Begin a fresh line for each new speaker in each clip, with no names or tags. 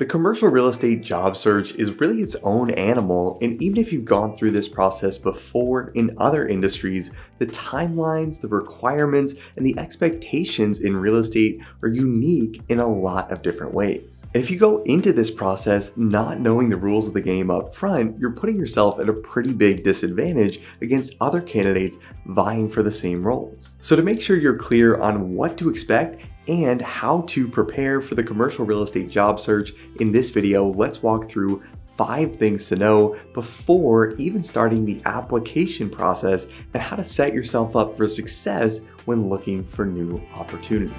The commercial real estate job search is really its own animal, and even if you've gone through this process before in other industries, the timelines, the requirements, and the expectations in real estate are unique in a lot of different ways. And if you go into this process not knowing the rules of the game up front, you're putting yourself at a pretty big disadvantage against other candidates vying for the same roles. So to make sure you're clear on what to expect and how to prepare for the commercial real estate job search in this video, let's walk through 5 things to know before even starting the application process and how to set yourself up for success when looking for new opportunities.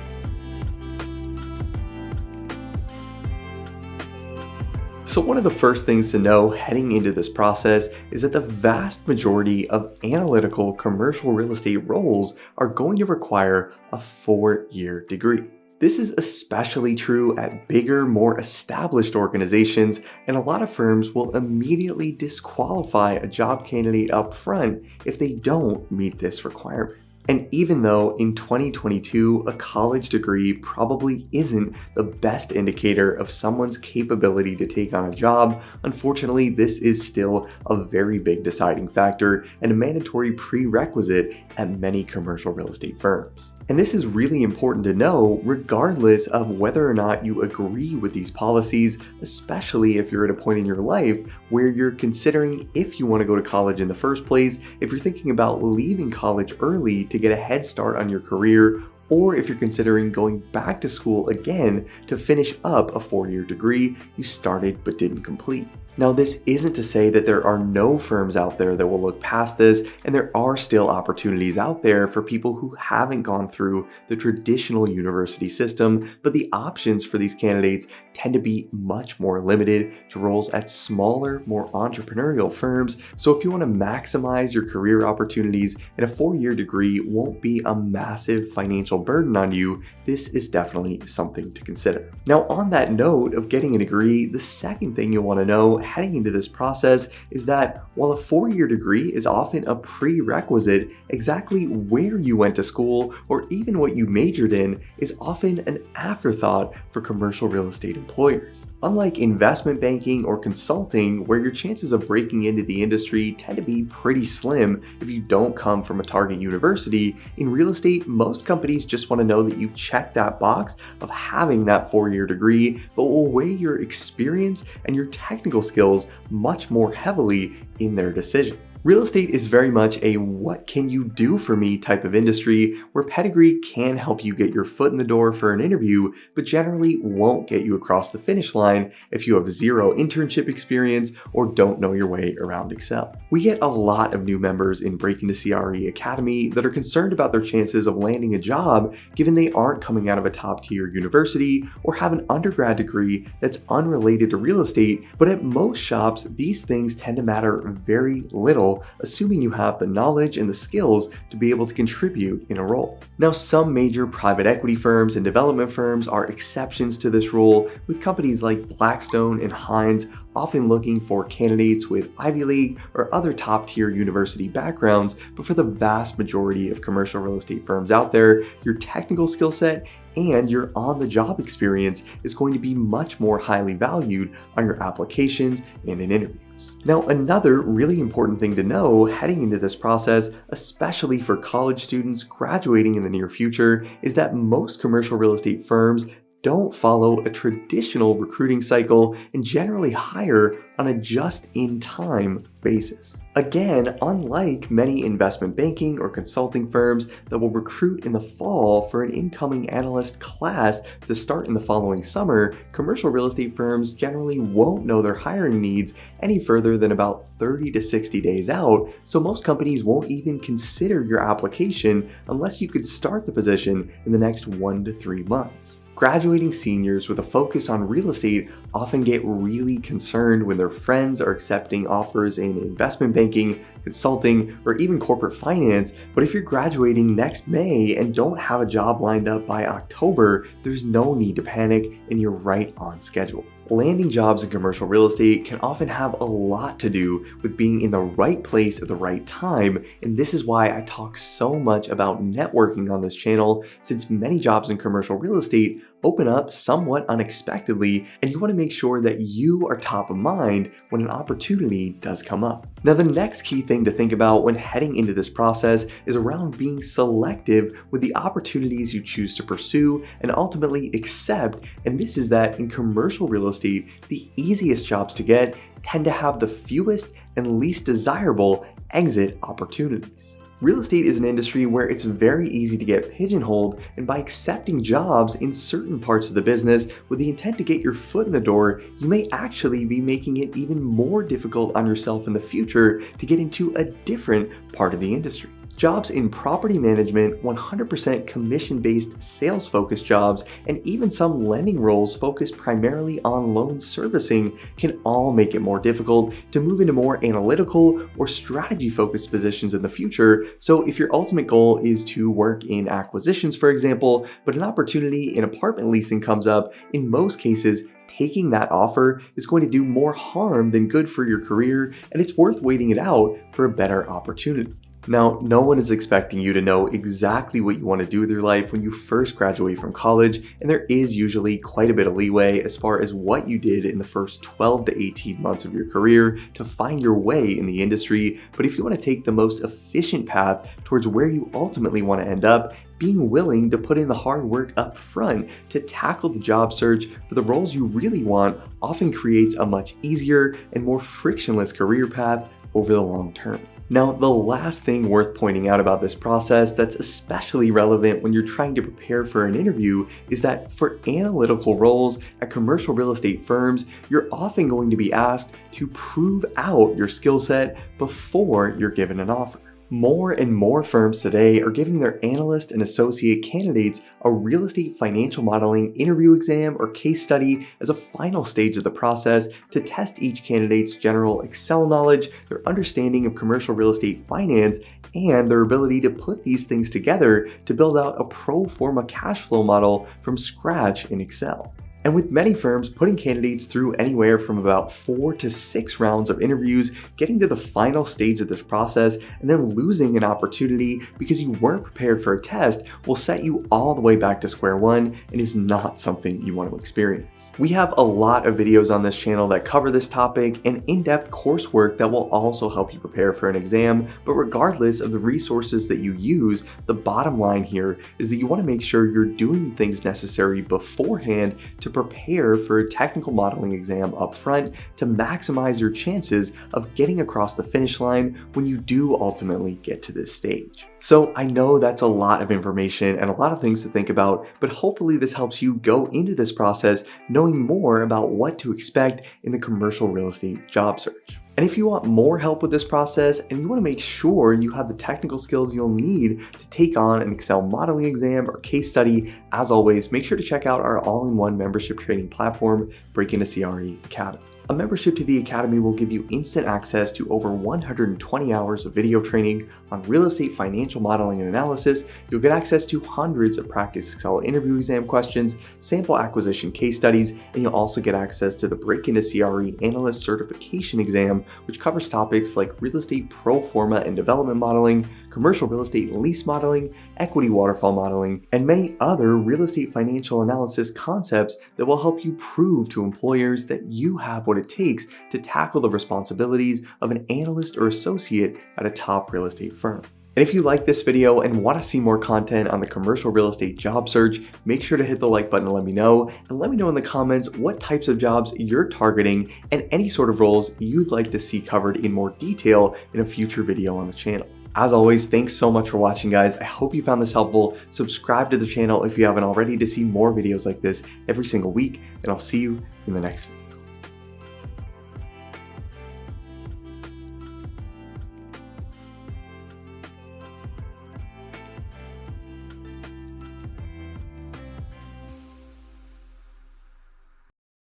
So one of the first things to know heading into this process is that the vast majority of analytical commercial real estate roles are going to require a 4-year degree. This is especially true at bigger, more established organizations, and a lot of firms will immediately disqualify a job candidate up front if they don't meet this requirement. And even though in 2022, a college degree probably isn't the best indicator of someone's capability to take on a job, unfortunately, this is still a very big deciding factor and a mandatory prerequisite at many commercial real estate firms. And this is really important to know regardless of whether or not you agree with these policies, especially if you're at a point in your life where you're considering if you want to go to college in the first place, if you're thinking about leaving college early to get a head start on your career, or if you're considering going back to school again to finish up a 4-year degree you started but didn't complete. Now, this isn't to say that there are no firms out there that will look past this, and there are still opportunities out there for people who haven't gone through the traditional university system, but the options for these candidates tend to be much more limited to roles at smaller, more entrepreneurial firms. So if you want to maximize your career opportunities and a 4-year degree won't be a massive financial burden on you, this is definitely something to consider. Now, on that note of getting a degree, the second thing you'll want to know heading into this process is that while a 4-year degree is often a prerequisite, exactly where you went to school or even what you majored in is often an afterthought for commercial real estate employers. Unlike investment banking or consulting, where your chances of breaking into the industry tend to be pretty slim if you don't come from a target university, in real estate, most companies just want to know that you've checked that box of having that 4-year degree, but will weigh your experience and your technical skills much more heavily in their decision. Real estate is very much a what can you do for me type of industry where Pedigree can help you get your foot in the door for an interview, but generally won't get you across the finish line if you have zero internship experience or don't know your way around Excel. We get a lot of new members in Break Into CRE Academy that are concerned about their chances of landing a job given they aren't coming out of a top-tier university or have an undergrad degree that's unrelated to real estate, but at most shops, these things tend to matter very little, assuming you have the knowledge and the skills to be able to contribute in a role. Now, some major private equity firms and development firms are exceptions to this rule, with companies like Blackstone and Hines often looking for candidates with Ivy League or other top-tier university backgrounds, but for the vast majority of commercial real estate firms out there, your technical skill set and your on-the-job experience is going to be much more highly valued on your applications and in interviews. Now, another really important thing to know heading into this process, especially for college students graduating in the near future, is that most commercial real estate firms don't follow a traditional recruiting cycle and generally hire on a just-in-time basis. Again, unlike many investment banking or consulting firms that will recruit in the fall for an incoming analyst class to start in the following summer, commercial real estate firms generally won't know their hiring needs any further than about 30 to 60 days out, so most companies won't even consider your application unless you could start the position in the next 1 to 3 months. Graduating seniors with a focus on real estate often get really concerned when their friends are accepting offers in investment banking, consulting, or even corporate finance, but if you're graduating next May and don't have a job lined up by October, there's no need to panic and you're right on schedule. Landing jobs in commercial real estate can often have a lot to do with being in the right place at the right time, and this is why I talk so much about networking on this channel, since many jobs in commercial real estate open up somewhat unexpectedly, and you want to make sure that you are top of mind when an opportunity does come up. Now, the next key thing to think about when heading into this process is around being selective with the opportunities you choose to pursue and ultimately accept, and this is that in commercial real estate, the easiest jobs to get tend to have the fewest and least desirable exit opportunities. Real estate is an industry where it's very easy to get pigeonholed, and by accepting jobs in certain parts of the business with the intent to get your foot in the door, you may actually be making it even more difficult on yourself in the future to get into a different part of the industry. Jobs in property management, 100% commission-based sales-focused jobs, and even some lending roles focused primarily on loan servicing can all make it more difficult to move into more analytical or strategy-focused positions in the future. So if your ultimate goal is to work in acquisitions, for example, but an opportunity in apartment leasing comes up, in most cases, taking that offer is going to do more harm than good for your career, and it's worth waiting it out for a better opportunity. Now, no one is expecting you to know exactly what you want to do with your life when you first graduate from college, and there is usually quite a bit of leeway as far as what you did in the first 12 to 18 months of your career to find your way in the industry. But if you want to take the most efficient path towards where you ultimately want to end up, being willing to put in the hard work up front to tackle the job search for the roles you really want often creates a much easier and more frictionless career path over the long term. Now, the last thing worth pointing out about this process that's especially relevant when you're trying to prepare for an interview is that for analytical roles at commercial real estate firms, you're often going to be asked to prove out your skill set before you're given an offer. More and more firms today are giving their analyst and associate candidates a real estate financial modeling interview exam or case study as a final stage of the process to test each candidate's general Excel knowledge, their understanding of commercial real estate finance, and their ability to put these things together to build out a pro forma cash flow model from scratch in Excel. And with many firms putting candidates through anywhere from about 4 to 6 rounds of interviews, getting to the final stage of this process, and then losing an opportunity because you weren't prepared for a test will set you all the way back to square one and is not something you want to experience. We have a lot of videos on this channel that cover this topic and in-depth coursework that will also help you prepare for an exam, but regardless of the resources that you use, the bottom line here is that you want to make sure you're doing things necessary beforehand to prepare for a technical modeling exam up front to maximize your chances of getting across the finish line when you do ultimately get to this stage. So I know that's a lot of information and a lot of things to think about, but hopefully this helps you go into this process knowing more about what to expect in the commercial real estate job search. And if you want more help with this process and you want to make sure you have the technical skills you'll need to take on an Excel modeling exam or case study, as always, make sure to check out our all-in-one membership training platform, Break Into CRE Academy. A membership to the Academy will give you instant access to over 120 hours of video training on real estate financial modeling and analysis. You'll get access to hundreds of practice Excel interview exam questions, sample acquisition case studies, and you'll also get access to the Break Into CRE Analyst Certification exam, which covers topics like real estate pro forma and development modeling, commercial real estate lease modeling, equity waterfall modeling, and many other real estate financial analysis concepts that will help you prove to employers that you have what it takes to tackle the responsibilities of an analyst or associate at a top real estate firm. And if you like this video and want to see more content on the commercial real estate job search, make sure to hit the like button to let me know, and let me know in the comments what types of jobs you're targeting and any sort of roles you'd like to see covered in more detail in a future video on the channel. As always, thanks so much for watching, guys. I hope you found this helpful. Subscribe to the channel if you haven't already to see more videos like this every single week, and I'll see you in the next video.